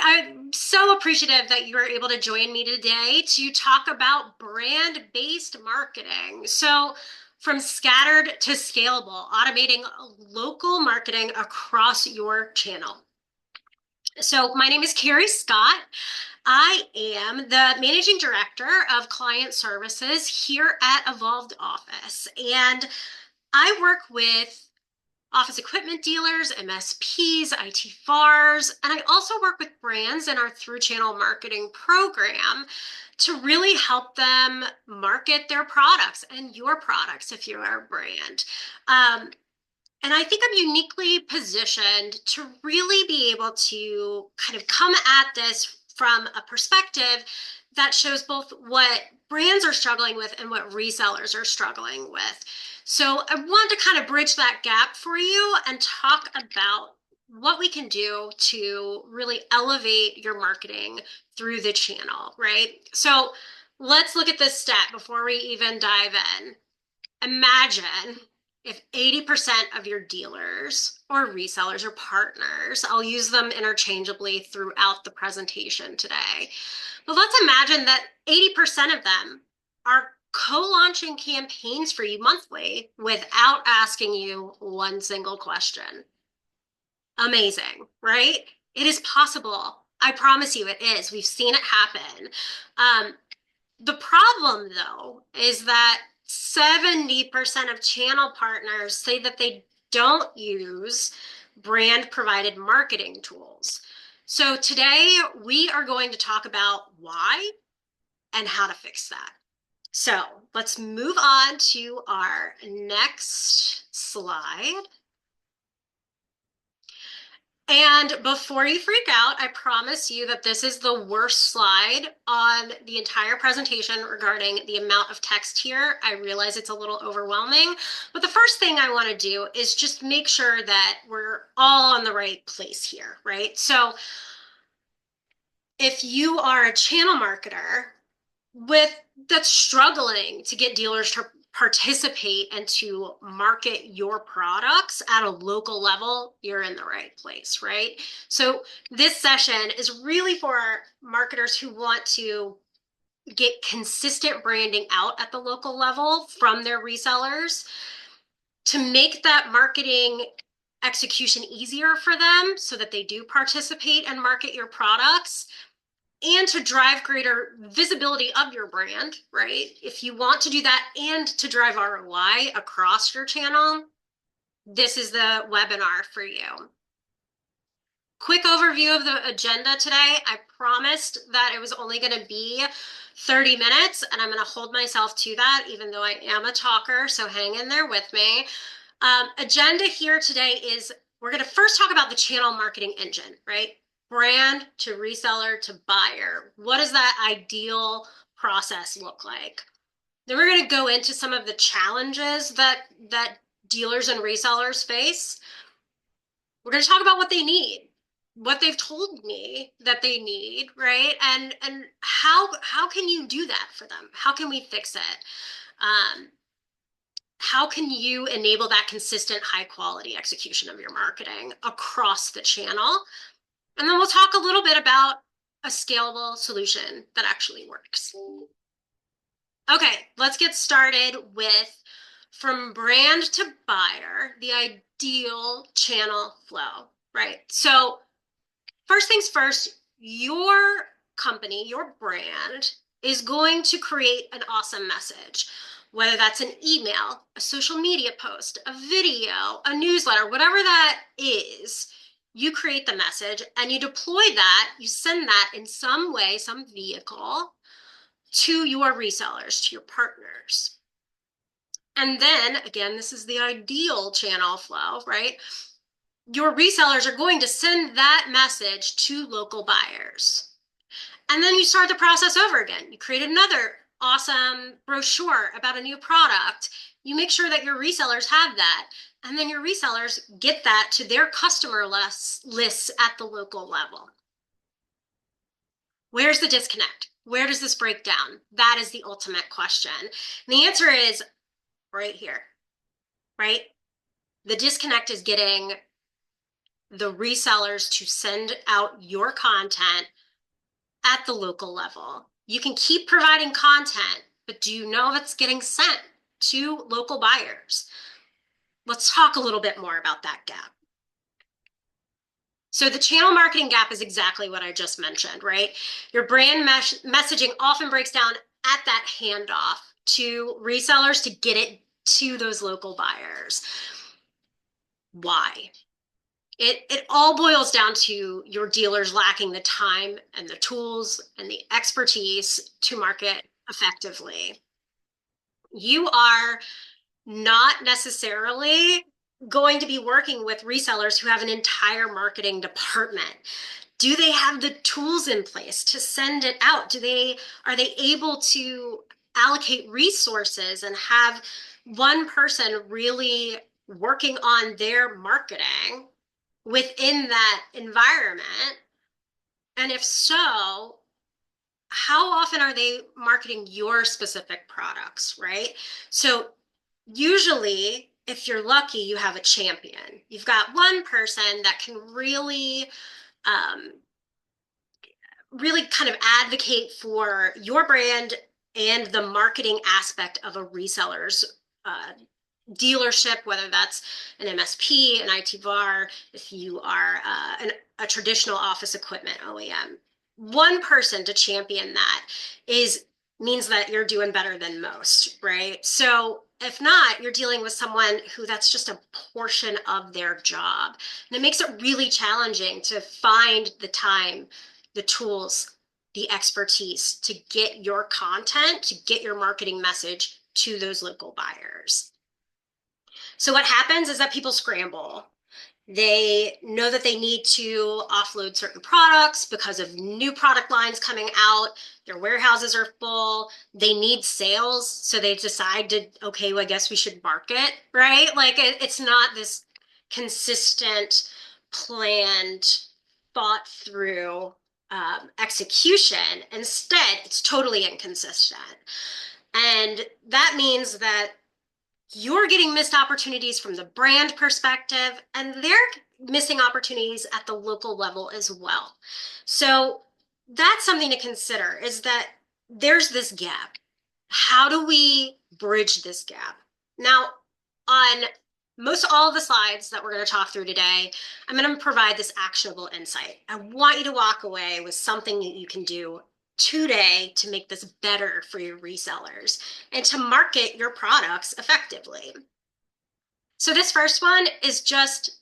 I'm so appreciative that you were able to join me today to talk about brand-based marketing. So, from scattered to scalable, automating local marketing across your channel. So, my name is Carey Scott. I am the managing director of client services here at Evolved Office, and I work with office equipment dealers, MSPs, IT VARs, and I also work with brands in our through channel marketing program to really help them market their products and your products if you are a brand. And I think I'm uniquely positioned to really be able to kind of come at this from a perspective that shows both what brands are struggling with and what resellers are struggling with. So I want to kind of bridge that gap for you and talk about what we can do to really elevate your marketing through the channel, right? So let's look at this stat before we even dive in. Imagine if 80% of your dealers or resellers or partners, I'll use them interchangeably throughout the presentation today, but let's imagine that 80% of them are co-launching campaigns for you monthly without asking you one single question. Amazing, right? It is possible. I promise you it is. We've seen it happen. The problem, though, is that 70% of channel partners say that they don't use brand provided marketing tools. So today we are going to talk about why and how to fix that. So let's move on to our next slide. And before you freak out, I promise you that this is the worst slide on the entire presentation regarding the amount of text here. I realize it's a little overwhelming, but the first thing I want to do is just make sure that we're all on the right place here, right? So if you are a channel marketer that's struggling to get dealers to participate and to market your products at a local level, you're in the right place, right? So this session is really for marketers who want to get consistent branding out at the local level from their resellers to make that marketing execution easier for them so that they do participate and market your products, and to drive greater visibility of your brand, right? If you want to do that and to drive ROI across your channel, this is the webinar for you. Quick overview of the agenda today. I promised that it was only going to be 30 minutes, and I'm going to hold myself to that, even though I am a talker, so hang in there with me. Agenda here today is we're going to first talk about the channel marketing engine, right? Brand to reseller to buyer. What does that ideal process look like? Then we're going to go into some of the challenges that dealers and resellers face. We're going to talk about what they need, what they've told me that they need, right? And how can you do that for them? How can we fix it? How can you enable that consistent high quality execution of your marketing across the channel? And then we'll talk a little bit about a scalable solution that actually works. Okay, let's get started with from brand to buyer, the ideal channel flow, right? So first things first, your company, your brand is going to create an awesome message, whether that's an email, a social media post, a video, a newsletter, whatever that is. You create the message and you deploy that, you send that in some way, some vehicle to your resellers, to your partners. And then again, this is the ideal channel flow, right? Your resellers are going to send that message to local buyers. And then you start the process over again. You create another awesome brochure about a new product. You make sure that your resellers have that. And then your resellers get that to their customer lists at the local level. Where's the disconnect? Where does this break down? That is the ultimate question. And the answer is right here, right? The disconnect is getting the resellers to send out your content at the local level. You can keep providing content, but do you know if it's getting sent to local buyers? Let's talk a little bit more about that gap. So the channel marketing gap is exactly what I just mentioned, right? Your brand messaging often breaks down at that handoff to resellers to get it to those local buyers. Why? It all boils down to your dealers lacking the time and the tools and the expertise to market effectively. You are not necessarily going to be working with resellers who have an entire marketing department. Do they have the tools in place to send it out? Are they able to allocate resources and have one person really working on their marketing within that environment? And if so, how often are they marketing your specific products, right? So usually, if you're lucky, you have a champion. You've got one person that can um, really kind of advocate for your brand and the marketing aspect of a reseller's uh, dealership, whether that's an MSP, an IT VAR, if you are a traditional office equipment OEM. One person to champion that means that you're doing better than most, right? So if not, you're dealing with someone who that's just a portion of their job. And it makes it really challenging to find the time, the tools, the expertise to get your content, to get your marketing message to those local buyers. So what happens is that people scramble. They know that they need to offload certain products because of new product lines coming out. Their warehouses are full. They need sales. So they decide to, okay, well, I guess we should market, right? Like it's not this consistent, planned, thought through execution. Instead, it's totally inconsistent. And that means that you're getting missed opportunities from the brand perspective, and they're missing opportunities at the local level as well. So that's something to consider, is that there's this gap. How do we bridge this gap? Now, on most all of the slides that we're going to talk through today, I'm going to provide this actionable insight. I want you to walk away with something that you can do today to make this better for your resellers and to market your products effectively. So this first one is just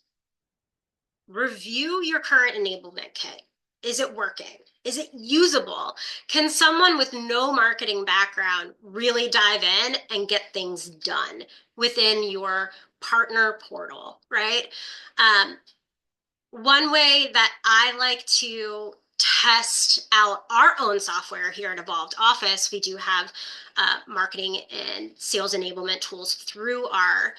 review your current enablement kit. Is it working? Is it usable? Can someone with no marketing background really dive in and get things done within your partner portal, right? One way that I like to test out our own software here at Evolved Office, we do have marketing and sales enablement tools through our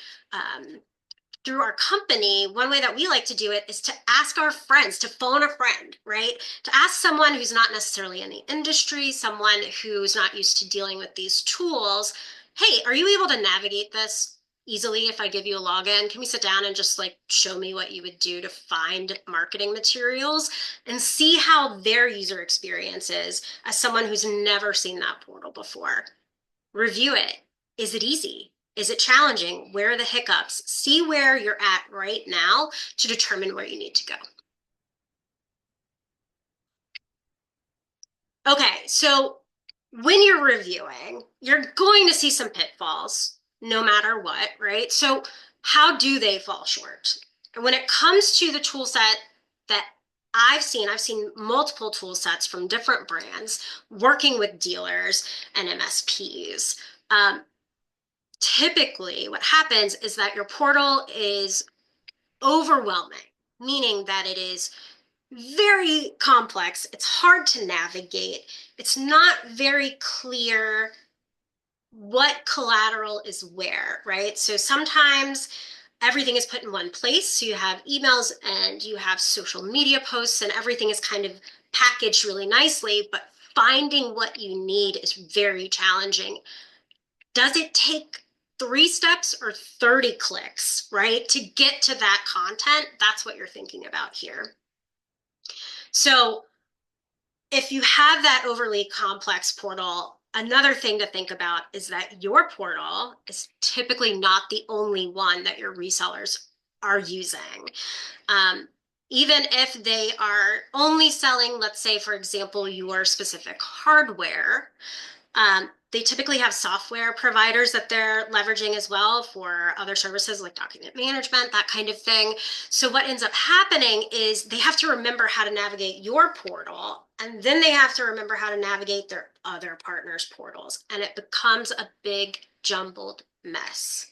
company. One way that we like to do it is to ask our friends, to phone a friend, right? To ask someone who's not necessarily in the industry, someone who's not used to dealing with these tools, hey, are you able to navigate this easily if I give you a login? Can we sit down and just like show me what you would do to find marketing materials and see how their user experience is as someone who's never seen that portal before? Review it. Is it easy? Is it challenging? Where are the hiccups? See where you're at right now to determine where you need to go. Okay, so when you're reviewing, you're going to see some pitfalls no matter what, right? So how do they fall short? And when it comes to the tool set that I've seen multiple tool sets from different brands working with dealers and MSPs. Typically what happens is that your portal is overwhelming, meaning that it is very complex. It's hard to navigate. It's not very clear what collateral is where, right? So sometimes everything is put in one place. So you have emails and you have social media posts and everything is kind of packaged really nicely, but finding what you need is very challenging. Does it take 3 steps or 30 clicks, right? To get to that content, that's what you're thinking about here. So if you have that overly complex portal, another thing to think about is that your portal is typically not the only one that your resellers are using. Even if they are only selling, let's say, for example, your specific hardware, they typically have software providers that they're leveraging as well for other services like document management, that kind of thing. So what ends up happening is they have to remember how to navigate your portal, and then they have to remember how to navigate their other partners' portals, and it becomes a big jumbled mess.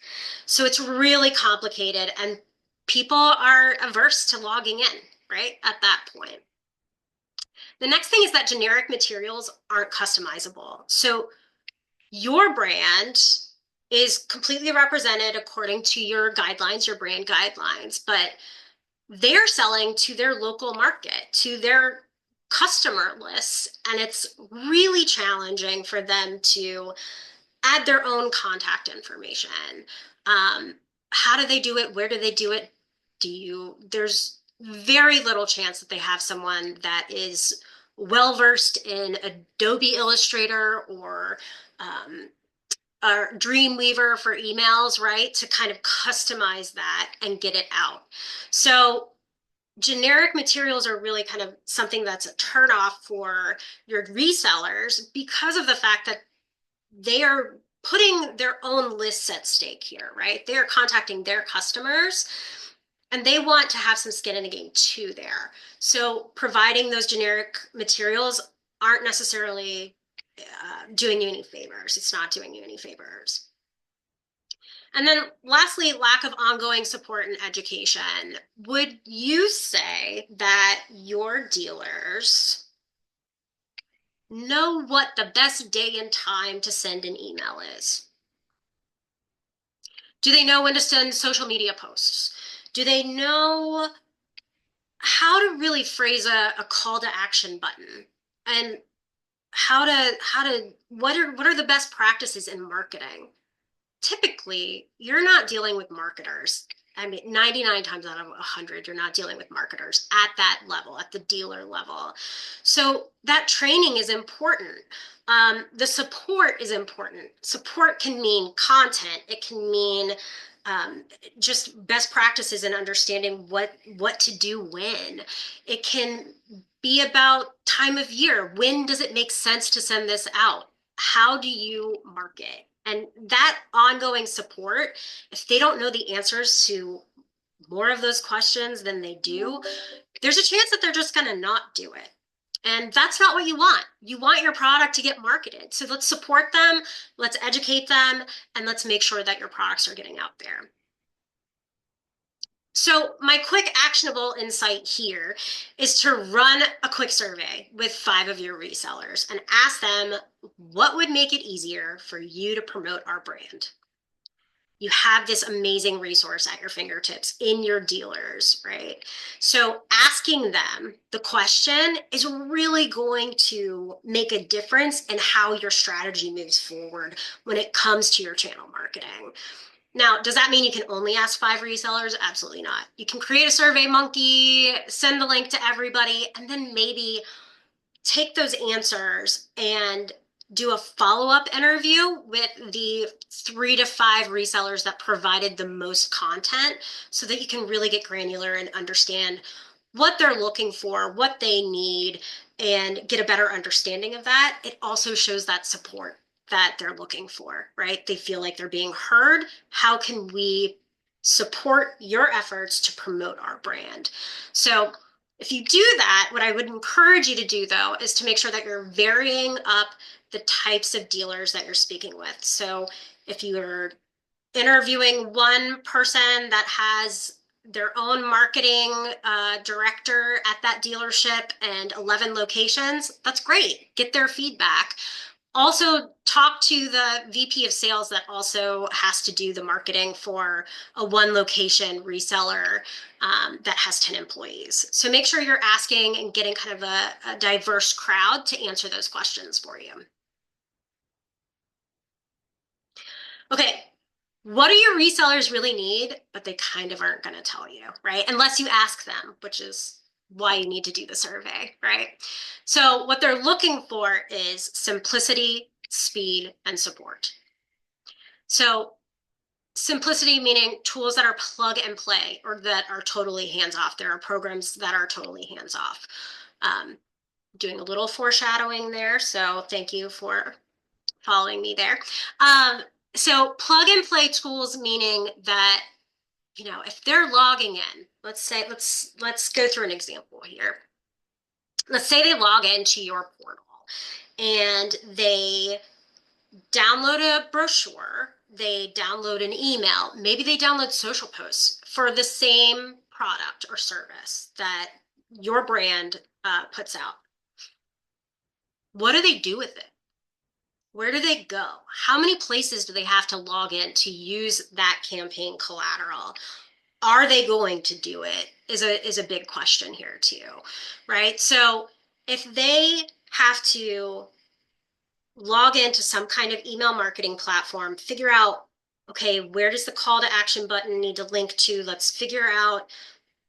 So it's really complicated, and people are averse to logging in, right, at that point. The next thing is that generic materials aren't customizable. So your brand is completely represented according to your guidelines, your brand guidelines, but they're selling to their local market, to their customer lists, and it's really challenging for them to add their own contact information. How do they do it? Where do they do it? There's very little chance that they have someone that is well versed in Adobe Illustrator or Dreamweaver for emails, right? To kind of customize that and get it out. So generic materials are really kind of something that's a turnoff for your resellers because of the fact that they are putting their own lists at stake here, right? They are contacting their customers and they want to have some skin in the game too there. So providing those generic materials aren't necessarily doing you any favors. It's not doing you any favors. And then lastly, lack of ongoing support and education. Would you say that your dealers know what the best day and time to send an email is? Do they know when to send social media posts? Do they know how to really phrase a call to action button? And what are the best practices in marketing? Typically, you're not dealing with marketers. I mean, 99 times out of 100, you're not dealing with marketers at that level, at the dealer level. So that training is important. The support is important. Support can mean content. It can mean just best practices and understanding what to do when. It can be about time of year. When does it make sense to send this out? How do you market? And that ongoing support, if they don't know the answers to more of those questions than they do, there's a chance that they're just going to not do it. And that's not what you want. You want your product to get marketed. So let's support them, let's educate them, and let's make sure that your products are getting out there. So my quick actionable insight here is to run a quick survey with 5 of your resellers and ask them what would make it easier for you to promote our brand. You have this amazing resource at your fingertips in your dealers, right? So asking them the question is really going to make a difference in how your strategy moves forward when it comes to your channel marketing. Now, does that mean you can only ask 5 resellers? Absolutely not. You can create a Survey Monkey, send the link to everybody, and then maybe take those answers and do a follow-up interview with the 3 to 5 resellers that provided the most content so that you can really get granular and understand what they're looking for, what they need, and get a better understanding of that. It also shows that support that they're looking for, right? They feel like they're being heard. How can we support your efforts to promote our brand? So if you do that, what I would encourage you to do, though, is to make sure that you're varying up the types of dealers that you're speaking with. So if you're interviewing one person that has their own marketing director at that dealership and 11 locations, that's great. Get their feedback. Also talk to the VP of sales that also has to do the marketing for a 1 location reseller that has 10 employees. So make sure you're asking and getting kind of a diverse crowd to answer those questions for you. Okay, What do your resellers really need? But they kind of aren't going to tell you, right? Unless you ask them, which is why you need to do the survey, right? So what they're looking for is simplicity, speed, and support. So simplicity meaning tools that are plug and play or that are totally hands off. There are programs that are totally hands off. Doing a little foreshadowing there, so thank you for following me there. So plug and play tools meaning that, you know, if they're logging in, let's go through an example here. Let's say they log into your portal and they download a brochure, they download an email, maybe they download social posts for the same product or service that your brand puts out. What do they do with it? Where do they go? How many places do they have to log in to use that campaign collateral? Are they going to do it is a big question here too, right? So if they have to log into some kind of email marketing platform, figure out, okay, where does the call to action button need to link to? Let's figure out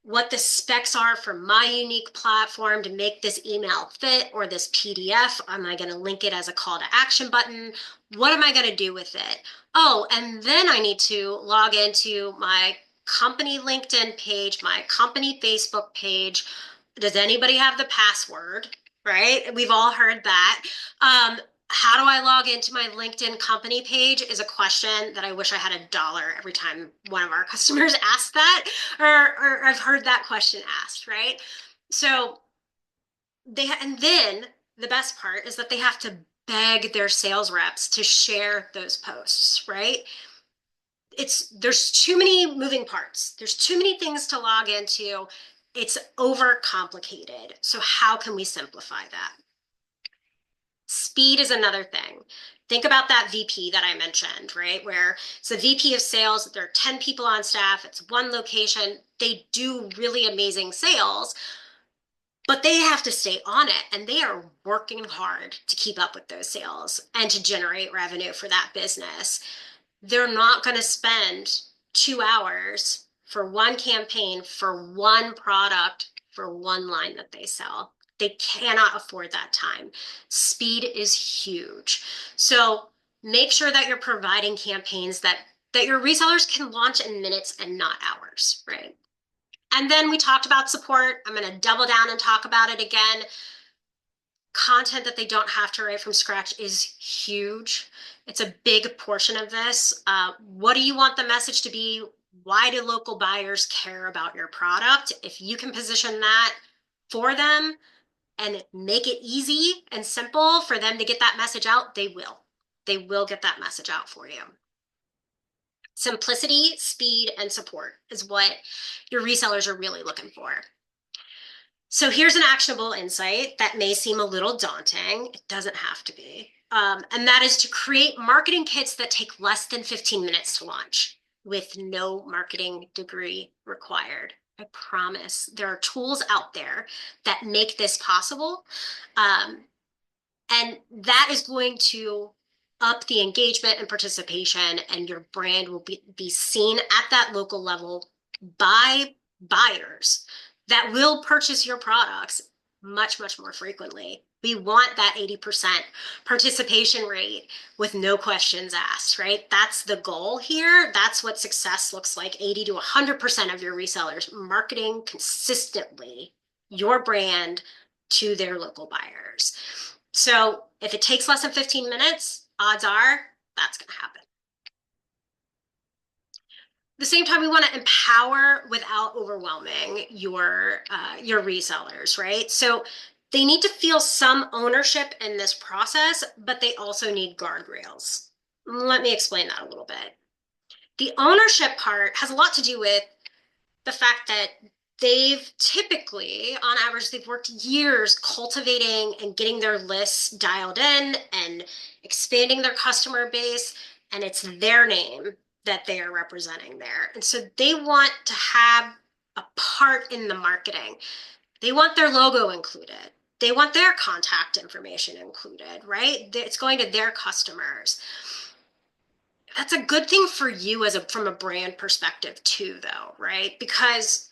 what the specs are for my unique platform to make this email fit, or this PDF. Am I going to link it as a call to action button? What am I going to do with it? Oh, and then I need to log into my company LinkedIn page, my company Facebook page. Does anybody have the password? Right? We've all heard that. How do I log into my LinkedIn company page is a question that I wish I had $1 every time one of our customers asks that, or I've heard that question asked, right? So and then the best part is that they have to beg their sales reps to share those posts, right? There's too many moving parts. There's too many things to log into. It's overcomplicated. So how can we simplify that? Speed is another thing. Think about that VP that I mentioned, right? Where it's a VP of sales, there are 10 people on staff, it's one location. They do really amazing sales, but they have to stay on it and they are working hard to keep up with those sales and to generate revenue for that business. They're not going to spend 2 hours for one campaign for one product for one line that they sell. They cannot afford that time. Speed is huge. So make sure that you're providing campaigns that your resellers can launch in minutes and not hours, right? And then we talked about support. I'm going to double down and talk about it again. Content that they don't have to write from scratch is huge. It's a big portion of this. What do you want the message to be? Why do local buyers care about your product? If you can position that for them and make it easy and simple for them to get that message out, they will. They will get that message out for you. Simplicity, speed, and support is what your resellers are really looking for. So here's an actionable insight that may seem a little daunting. It doesn't have to be. And that is to create marketing kits that take less than 15 minutes to launch with no marketing degree required. I promise there are tools out there that make this possible. And that is going to up the engagement and participation, and your brand will be seen at that local level by buyers that will purchase your products much, much more frequently. We want that 80% participation rate with no questions asked, right? That's the goal here. That's what success looks like. 80 to 100% of your resellers marketing consistently your brand to their local buyers. So if it takes less than 15 minutes, odds are that's going to happen. At the same time, we want to empower without overwhelming your resellers, right? So they need to feel some ownership in this process, but they also need guardrails. Let me explain that a little bit. The ownership part has a lot to do with the fact that they've typically, on average, they've worked years cultivating and getting their lists dialed in and expanding their customer base, and it's their name that they are representing there. And so they want to have a part in the marketing. They want their logo included. They want their contact information included, right? It's going to their customers. That's a good thing for you from a brand perspective too, though, right? Because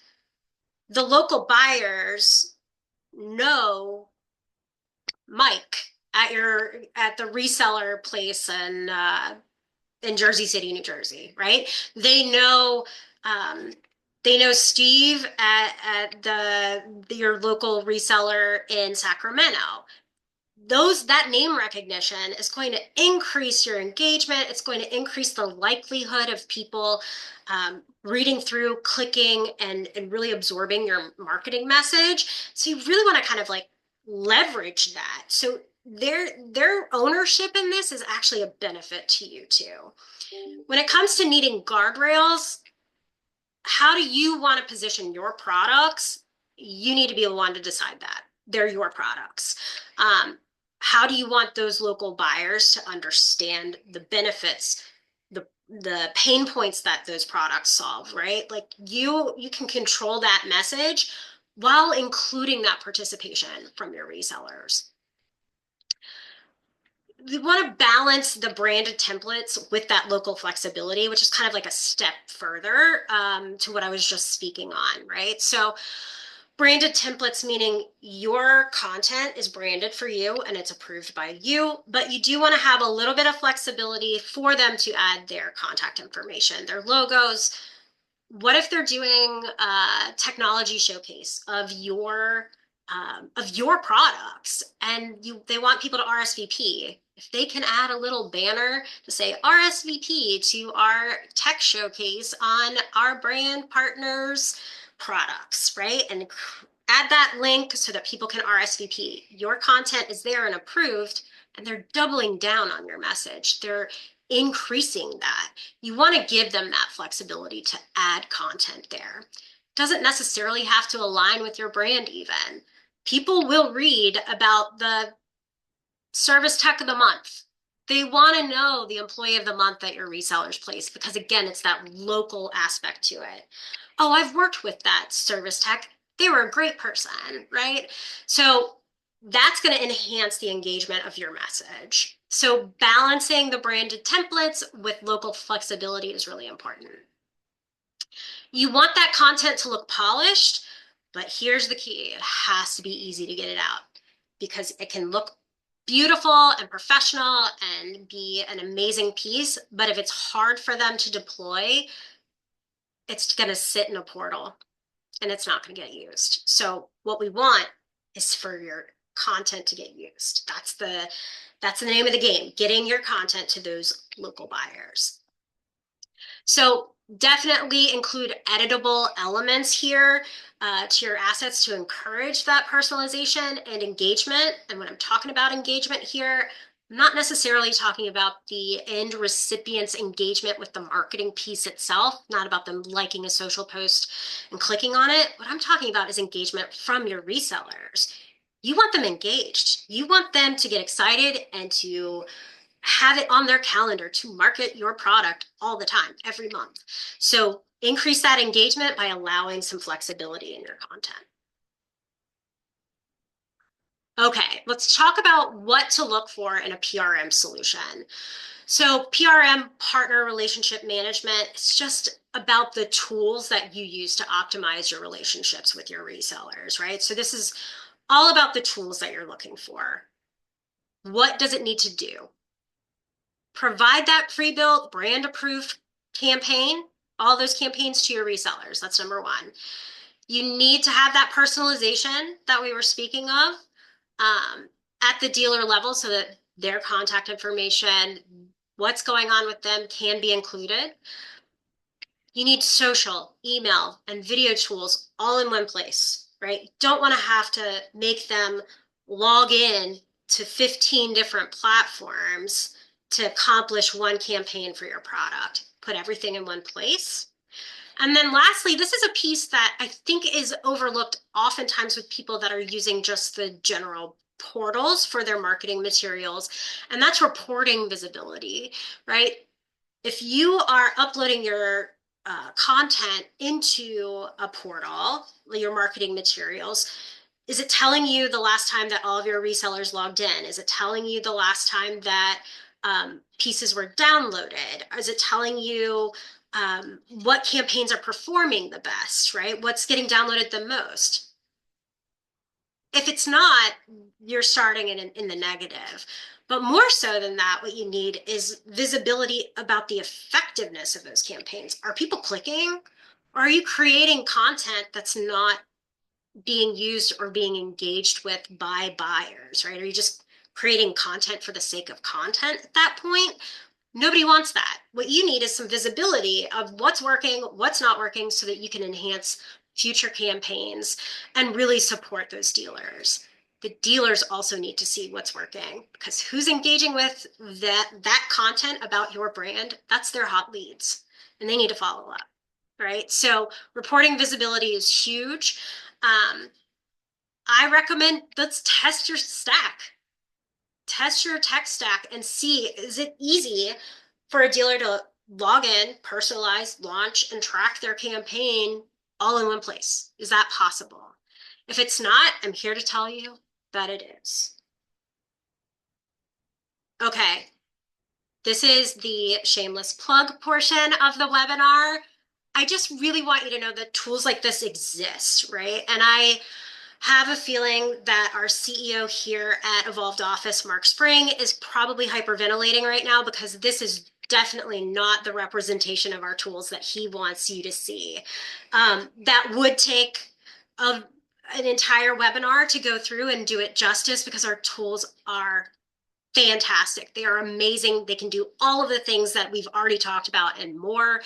the local buyers know Mike at the reseller place in Jersey City, New Jersey, right? They know um, they know Steve at your local reseller in Sacramento. That name recognition is going to increase your engagement. It's going to increase the likelihood of people reading through, clicking, and really absorbing your marketing message. So you really want to kind of like leverage that. So their ownership in this is actually a benefit to you too. When it comes to needing guardrails, how do you want to position your products? You need to be the one to decide that. They're your products. How do you want those local buyers to understand the benefits, the pain points that those products solve, right? Like you can control that message while including that participation from your resellers. We want to balance the branded templates with that local flexibility, which is kind of like a step further to what I was just speaking on, right? So branded templates, meaning your content is branded for you and it's approved by you, but you do want to have a little bit of flexibility for them to add their contact information, their logos. What if they're doing a technology showcase of your products and they want people to RSVP? If they can add a little banner to say RSVP to our tech showcase on our brand partners products, right? And add that link so that people can RSVP. Your content is there and approved, and they're doubling down on your message. They're increasing that. You want to give them that flexibility to add content there. Doesn't necessarily have to align with your brand even. People will read about the service tech of the month. They want to know the employee of the month at your reseller's place because, again, it's that local aspect to it. Oh, I've worked with that service tech. They were a great person, right? So that's going to enhance the engagement of your message. So balancing the branded templates with local flexibility is really important. You want that content to look polished, but here's the key. It has to be easy to get it out because it can look beautiful and professional and be an amazing piece. But if it's hard for them to deploy, it's going to sit in a portal and it's not going to get used. So what we want is for your content to get used. That's the name of the game, getting your content to those local buyers. So definitely include editable elements here to your assets to encourage that personalization and engagement. And when I'm talking about engagement here, I'm not necessarily talking about the end recipient's engagement with the marketing piece itself, not about them liking a social post and clicking on it. What I'm talking about is engagement from your resellers. You want them engaged. You want them to get excited and to have it on their calendar to market your product all the time, every month. So increase that engagement by allowing some flexibility in your content. Okay, let's talk about what to look for in a PRM solution. So PRM, partner relationship management, it's just about the tools that you use to optimize your relationships with your resellers, right? So this is all about the tools that you're looking for. What does it need to do? Provide that pre-built, brand-approved campaign, all those campaigns to your resellers. That's number one. You need to have that personalization that we were speaking of at the dealer level so that their contact information, what's going on with them can be included. You need social, email, and video tools all in one place, right? You don't want to have to make them log in to 15 different platforms to accomplish one campaign for your product. Put everything in one place. And then lastly, this is a piece that I think is overlooked oftentimes with people that are using just the general portals for their marketing materials, and that's reporting visibility, right? If you are uploading your content into a portal, your marketing materials, is it telling you the last time that all of your resellers logged in? Is it telling you the last time that pieces were downloaded? Is it telling you what campaigns are performing the best, right? What's getting downloaded the most? If it's not, you're starting in the negative. But more so than that, what you need is visibility about the effectiveness of those campaigns. Are people clicking? Or are you creating content that's not being used or being engaged with by buyers, right? Are you just creating content for the sake of content at that point? Nobody wants that. What you need is some visibility of what's working, what's not working, so that you can enhance future campaigns and really support those dealers. The dealers also need to see what's working, because who's engaging with that content about your brand, that's their hot leads, and they need to follow up, right? So reporting visibility is huge. I recommend, let's test your stack. Test your tech stack and see, is it easy for a dealer to log in, personalize, launch, and track their campaign all in one place? Is that possible? If it's not, I'm here to tell you that it is. Okay, this is the shameless plug portion of the webinar. I just really want you to know that tools like this exist, right? And I have a feeling that our CEO here at Evolved Office, Mark Spring, is probably hyperventilating right now, because this is definitely not the representation of our tools that he wants you to see. That would take an entire webinar to go through and do it justice, because our tools are fantastic. They are amazing. They can do all of the things that we've already talked about and more.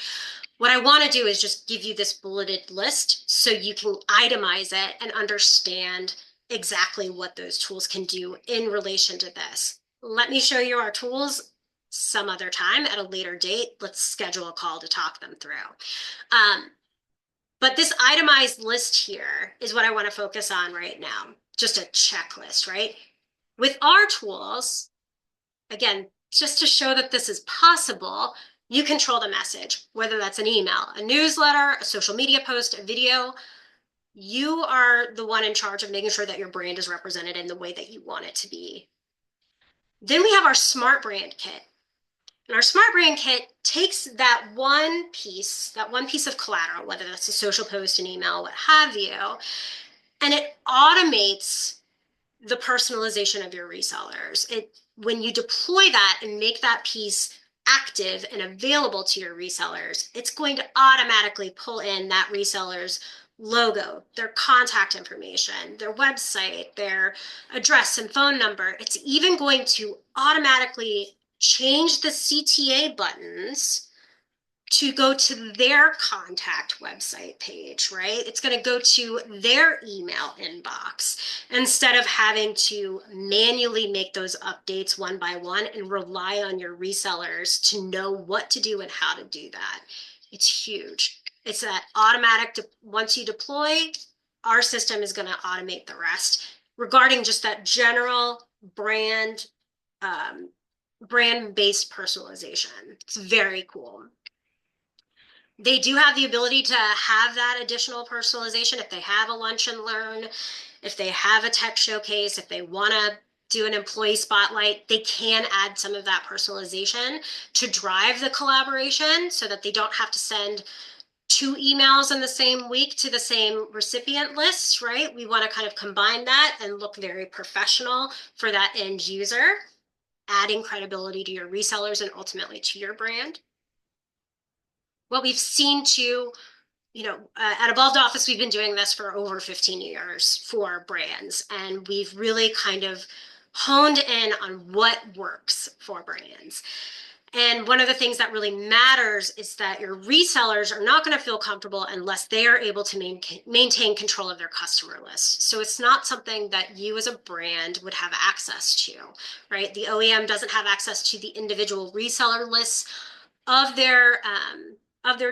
What I want to do is just give you this bulleted list so you can itemize it and understand exactly what those tools can do in relation to this. Let me show you our tools some other time at a later date. Let's schedule a call to talk them through. But this itemized list here is what I want to focus on right now. Just a checklist, right? With our tools, again, just to show that this is possible, you control the message, whether that's an email, a newsletter, a social media post, a video. You are the one in charge of making sure that your brand is represented in the way that you want it to be. Then we have our Smart Brand Kit. And our Smart Brand Kit takes that one piece of collateral, whether that's a social post, an email, what have you, and it automates the personalization of your resellers. When you deploy that and make that piece active and available to your resellers, it's going to automatically pull in that reseller's logo, their contact information, their website, their address and phone number. It's even going to automatically change the CTA buttons to go to their contact website page, right? It's going to go to their email inbox instead of having to manually make those updates one by one and rely on your resellers to know what to do and how to do that. It's huge. It's that automatic, once you deploy, our system is going to automate the rest regarding just that general brand-based personalization. It's very cool. They do have the ability to have that additional personalization if they have a lunch and learn, if they have a tech showcase, if they want to do an employee spotlight, they can add some of that personalization to drive the collaboration so that they don't have to send 2 emails in the same week to the same recipient list, right? We want to kind of combine that and look very professional for that end user, adding credibility to your resellers and ultimately to your brand. What we've seen too, at Evolved Office, we've been doing this for over 15 years for brands, and we've really kind of honed in on what works for brands. And one of the things that really matters is that your resellers are not going to feel comfortable unless they are able to maintain control of their customer list. So it's not something that you as a brand would have access to, right? The OEM doesn't have access to the individual reseller lists of their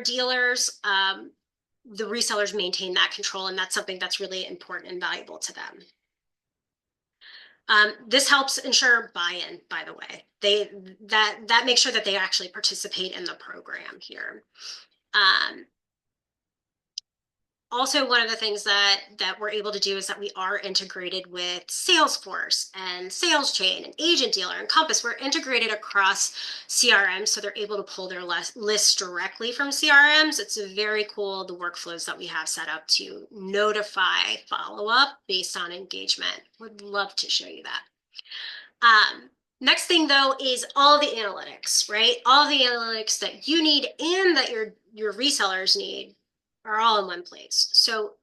dealers. The resellers maintain that control, and that's something that's really important and valuable to them. This helps ensure buy-in, by the way. That makes sure that they actually participate in the program here. also one of the things that we're able to do is that we are integrated with Salesforce and Sales Chain and Agent Dealer and Compass. We're integrated across CRMs, so they're able to pull their lists directly from CRMs. It's very cool, the workflows that we have set up to notify follow-up based on engagement. Would love to show you that. Next thing though is all the analytics, right? All the analytics that you need and that your resellers need are all in one place. So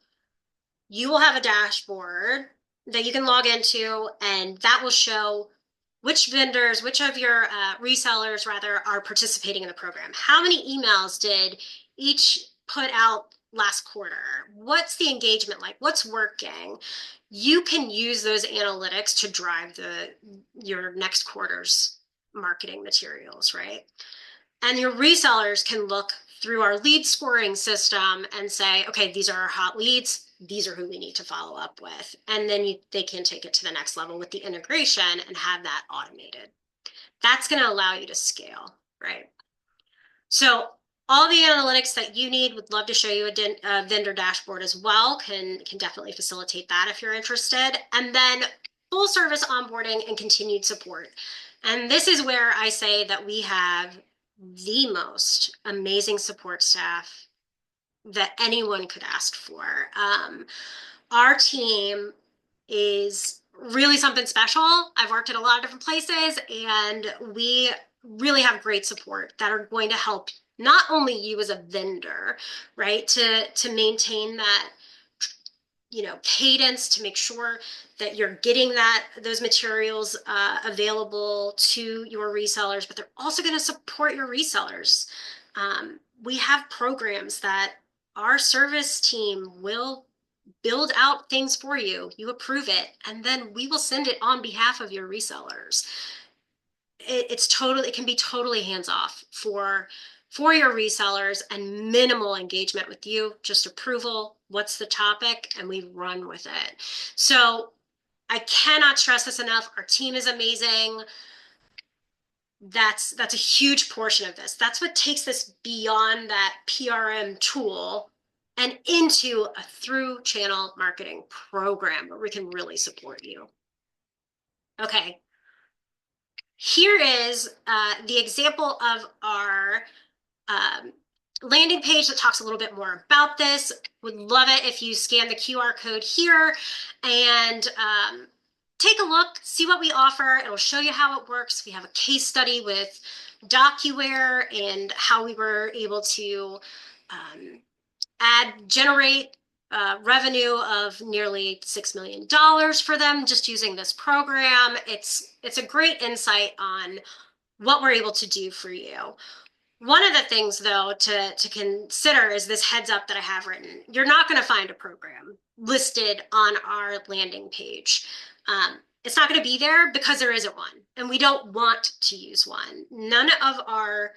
you will have a dashboard that you can log into, and that will show which vendors, which of your resellers rather, are participating in the program. How many emails did each put out last quarter? What's the engagement like? What's working? You can use those analytics to drive your next quarter's marketing materials, right? And your resellers can look through our lead scoring system and say, okay, these are our hot leads. These are who we need to follow up with. And then they can take it to the next level with the integration and have that automated. That's going to allow you to scale, right? So all the analytics that you need, would love to show you a vendor dashboard as well, can definitely facilitate that if you're interested. And then full service onboarding and continued support. And this is where I say that we have the most amazing support staff that anyone could ask for. Our team is really something special. I've worked at a lot of different places, and we really have great support that are going to help not only you as a vendor, right, to maintain that, you know, cadence, to make sure that you're getting those materials available to your resellers, but they're also going to support your resellers. We have programs that our service team will build out things for you. You approve it, and then we will send it on behalf of your resellers. It can be totally hands off for your resellers and minimal engagement with you, just approval, what's the topic, and we run with it. So I cannot stress this enough. Our team is amazing. That's a huge portion of this. That's what takes this beyond that PRM tool and into a through channel marketing program where we can really support you. Okay. Here is the example of our landing page that talks a little bit more about this. Would love it if you scan the QR code here and take a look, see what we offer. It'll show you how it works. We have a case study with DocuWare and how we were able to generate revenue of nearly $6 million for them just using this program. It's a great insight on what we're able to do for you. One of the things, though, to consider is this heads up that I have written. You're not going to find a program listed on our landing page. It's not going to be there because there isn't one, and we don't want to use one. None of our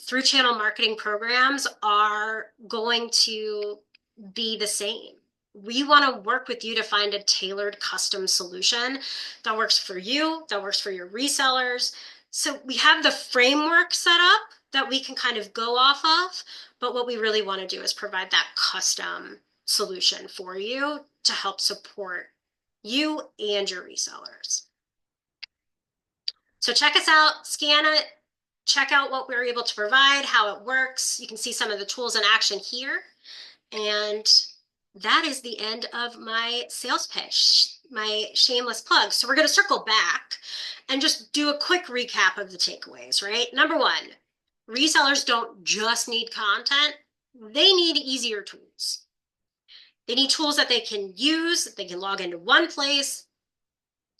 through channel marketing programs are going to be the same. We want to work with you to find a tailored custom solution that works for you, that works for your resellers. So we have the framework set up that we can kind of go off of, but what we really want to do is provide that custom solution for you to help support you and your resellers. So check us out, scan it, check out what we're able to provide, how it works. You can see some of the tools in action here. And that is the end of my sales pitch, my shameless plug. So we're going to circle back and just do a quick recap of the takeaways, right? Number one, resellers don't just need content. They need easier tools. They need tools that they can use, they can log into one place,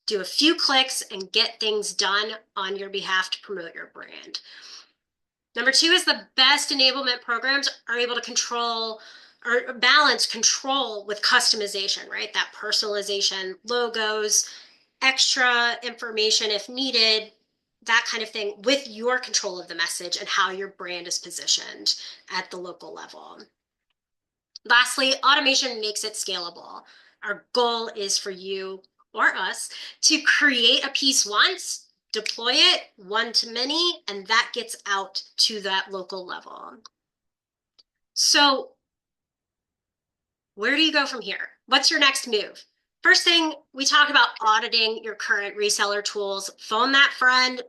do a few clicks, and get things done on your behalf to promote your brand. Number two is the best enablement programs are able to control or balance control with customization, right? That personalization, logos, extra information if needed, that kind of thing, with your control of the message and how your brand is positioned at the local level. Lastly, automation makes it scalable. Our goal is for you or us to create a piece once, deploy it one to many, and that gets out to that local level. So Where do you go from here? What's your next move? First thing, we talk about auditing your current reseller tools. Phone that friend,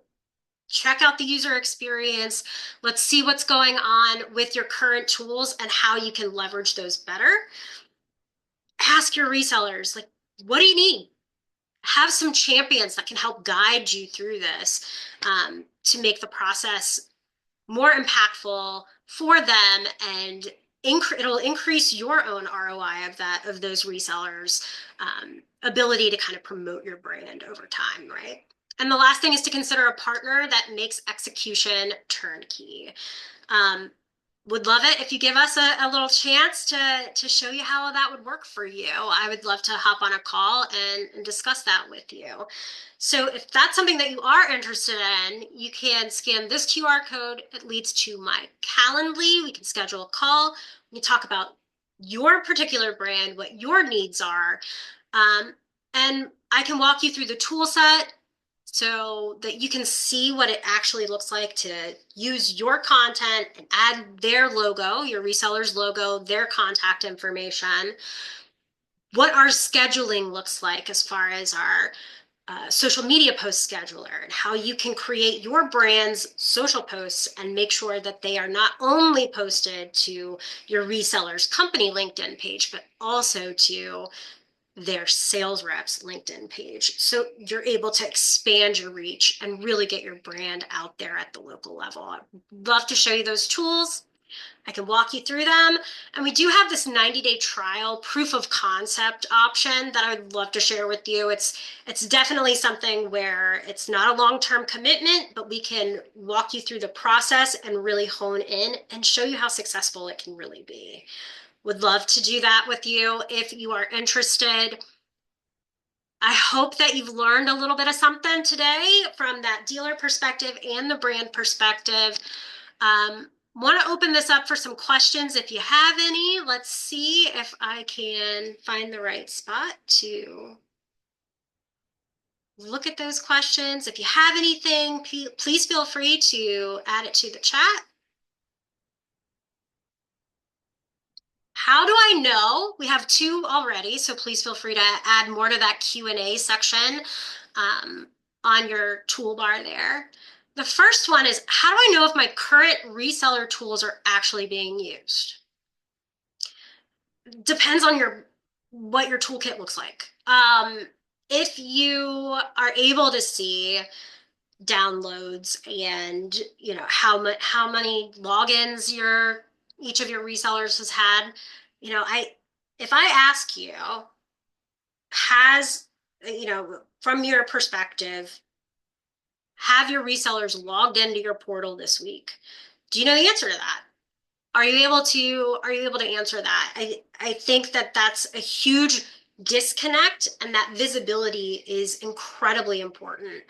check out the user experience. Let's see what's going on with your current tools and how you can leverage those better. Ask your resellers, like, what do you need? Have some champions that can help guide you through this to make the process more impactful for them, and it'll increase your own ROI of those resellers' ability to kind of promote your brand over time, right? And the last thing is to consider a partner that makes execution turnkey. Um, would love it if you give us a little chance to show you how that would work for you. I would love to hop on a call and discuss that with you. So if that's something that you are interested in, you can scan this QR code. It leads to my Calendly. We can schedule a call. We talk about your particular brand, what your needs are. And I can walk you through the tool set so that you can see what it actually looks like to use your content and add their logo, your reseller's logo, their contact information, what our scheduling looks like as far as our social media post scheduler, and how you can create your brand's social posts and make sure that they are not only posted to your reseller's company LinkedIn page, but also to their sales reps LinkedIn page. So you're able to expand your reach and really get your brand out there at the local level. I'd love to show you those tools. I can walk you through them. And we do have this 90-day trial proof of concept option that I would love to share with you. It's definitely something where it's not a long-term commitment, but we can walk you through the process and really hone in and show you how successful it can really be. Would love to do that with you if you are interested. I hope that you've learned a little bit of something today from that dealer perspective and the brand perspective. Want to open this up for some questions if you have any. Let's see if I can find the right spot to look at those questions. If you have anything, please feel free to add it to the chat. How do I know? We have two already, so please feel free to add more to that Q&A section on your toolbar there. The first one is, how do I know if my current reseller tools are actually being used? Depends on what your toolkit looks like. If you are able to see downloads and how many logins each of your resellers has had, if I ask you, has from your perspective, have your resellers logged into your portal this week? Do you know the answer to that? Are you able to answer that? I think that that's a huge disconnect, and that visibility is incredibly important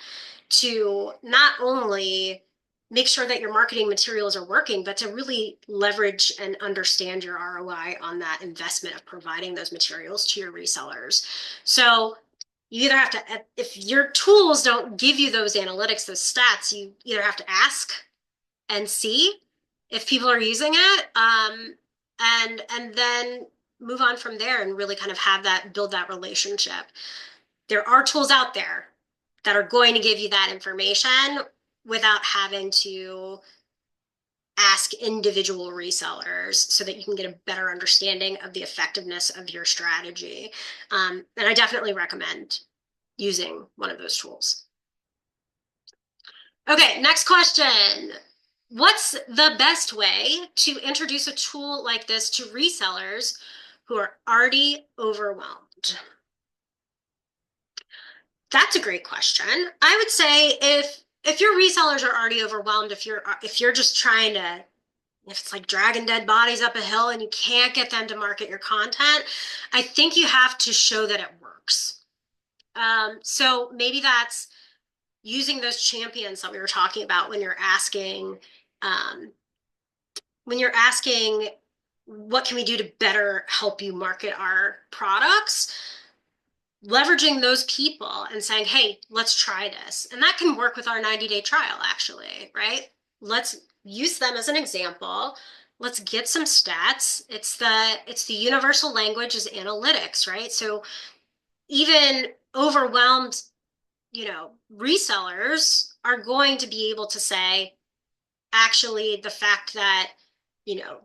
to not only make sure that your marketing materials are working, but to really leverage and understand your ROI on that investment of providing those materials to your resellers. So you either have to, if your tools don't give you those analytics, those stats, you either have to ask and see if people are using it, and then move on from there and really kind of build that relationship. There are tools out there that are going to give you that information without having to ask individual resellers, so that you can get a better understanding of the effectiveness of your strategy. And I definitely recommend using one of those tools. Okay, next question. What's the best way to introduce a tool like this to resellers who are already overwhelmed? That's a great question. I would say if your resellers are already overwhelmed, if you're just trying to, if it's like dragging dead bodies up a hill and you can't get them to market your content, I think you have to show that it works. So maybe that's using those champions that we were talking about when you're asking, what can we do to better help you market our products? Leveraging those people and saying, hey, let's try this. And that can work with our 90-day trial, actually, right? Let's use them as an example. let's get some stats. It's the universal language is analytics, right? So even overwhelmed, resellers are going to be able to say, actually, the fact that, you know,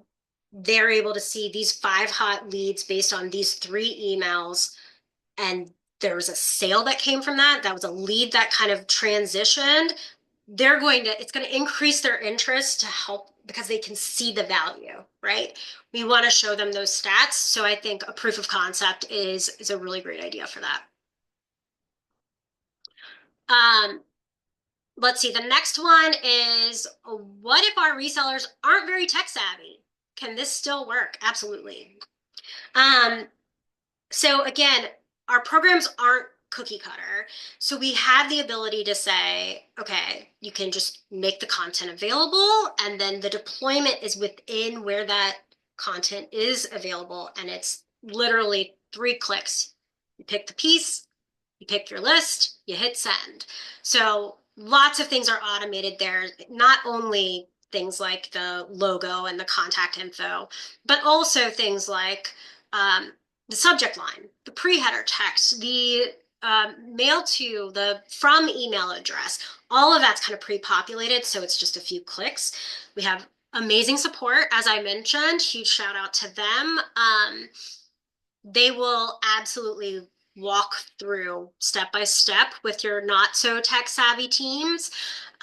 they're able to see these 5 hot leads based on these 3 emails, and there was a sale that came from that. That was a lead that kind of transitioned. It's going to increase their interest to help because they can see the value, right? We want to show them those stats. So I think a proof of concept is a really great idea for that. Um, let's see. The next one is, what if our resellers aren't very tech savvy? Can this still work? Absolutely. Um, So again, our programs aren't cookie cutter. So we have the ability to say, okay, you can just make the content available, and then the deployment is within where that content is available. And it's literally 3 clicks. You pick the piece, you pick your list, you hit send. So lots of things are automated there, not only things like the logo and the contact info, but also things like the subject line, the pre-header text, the mail to, the from email address. All of that's kind of pre-populated, so it's just a few clicks. We have amazing support, as I mentioned. Huge shout out to them. They will absolutely walk through step by step with your not so tech savvy teams,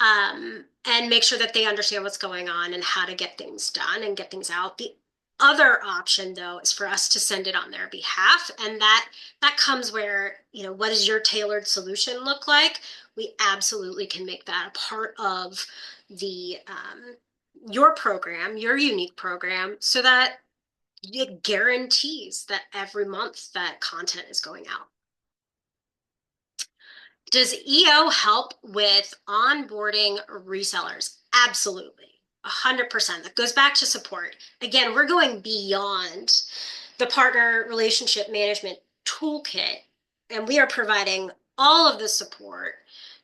and make sure that they understand what's going on and how to get things done and get things out. The other option, though, is for us to send it on their behalf, and that comes where, what does your tailored solution look like? We absolutely can make that a part of the your program, your unique program, so that it guarantees that every month that content is going out. Does EO help with onboarding resellers? Absolutely. 100%. That goes back to support. Again, we're going beyond the partner relationship management toolkit, and we are providing all of the support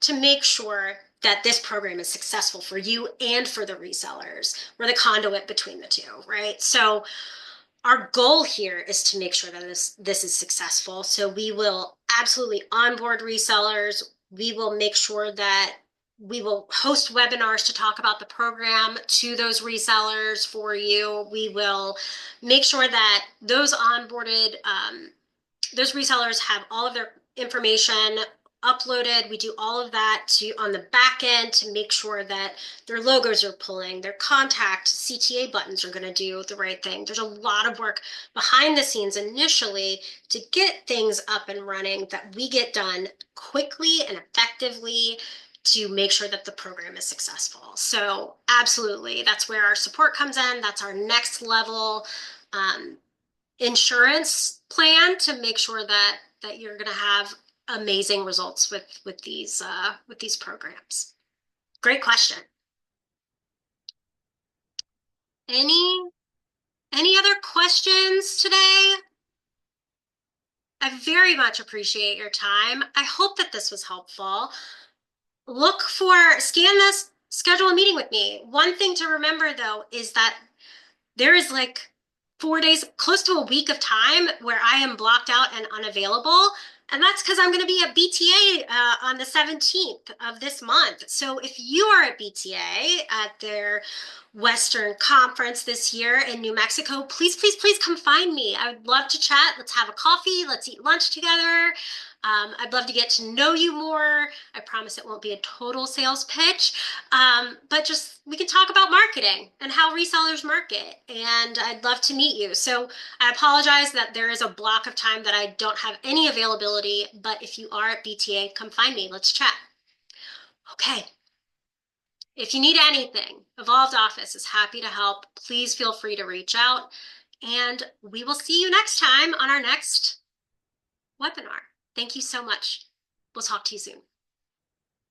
to make sure that this program is successful for you and for the resellers. We're the conduit between the two, right? So our goal here is to make sure that this is successful. So we will absolutely onboard resellers. We will make sure that we will host webinars to talk about the program to those resellers for you. We will make sure that those onboarded those resellers have all of their information uploaded. We do all of that on the back end to make sure that their logos are pulling, their contact CTA buttons are going to do the right thing. There's a lot of work behind the scenes initially to get things up and running that we get done quickly and effectively to make sure that the program is successful. So absolutely, that's where our support comes in. That's our next level insurance plan to make sure that you're going to have amazing results with these programs. Great question. Any other questions today? I very much appreciate your time. I hope that this was helpful. Scan this, schedule a meeting with me. One thing to remember though is that there is like 4 days, close to a week of time where I am blocked out and unavailable. And that's because I'm going to be at BTA on the 17th of this month. So if you are at BTA at their Western Conference this year in New Mexico, please, please, please come find me. I would love to chat. Let's have a coffee. Let's eat lunch together. I'd love to get to know you more. I promise it won't be a total sales pitch, but just we can talk about marketing and how resellers market, and I'd love to meet you. So I apologize that there is a block of time that I don't have any availability, but if you are at BTA, come find me. Let's chat. Okay. If you need anything, Evolved Office is happy to help. Please feel free to reach out, and we will see you next time on our next webinar. Thank you so much. We'll talk to you soon.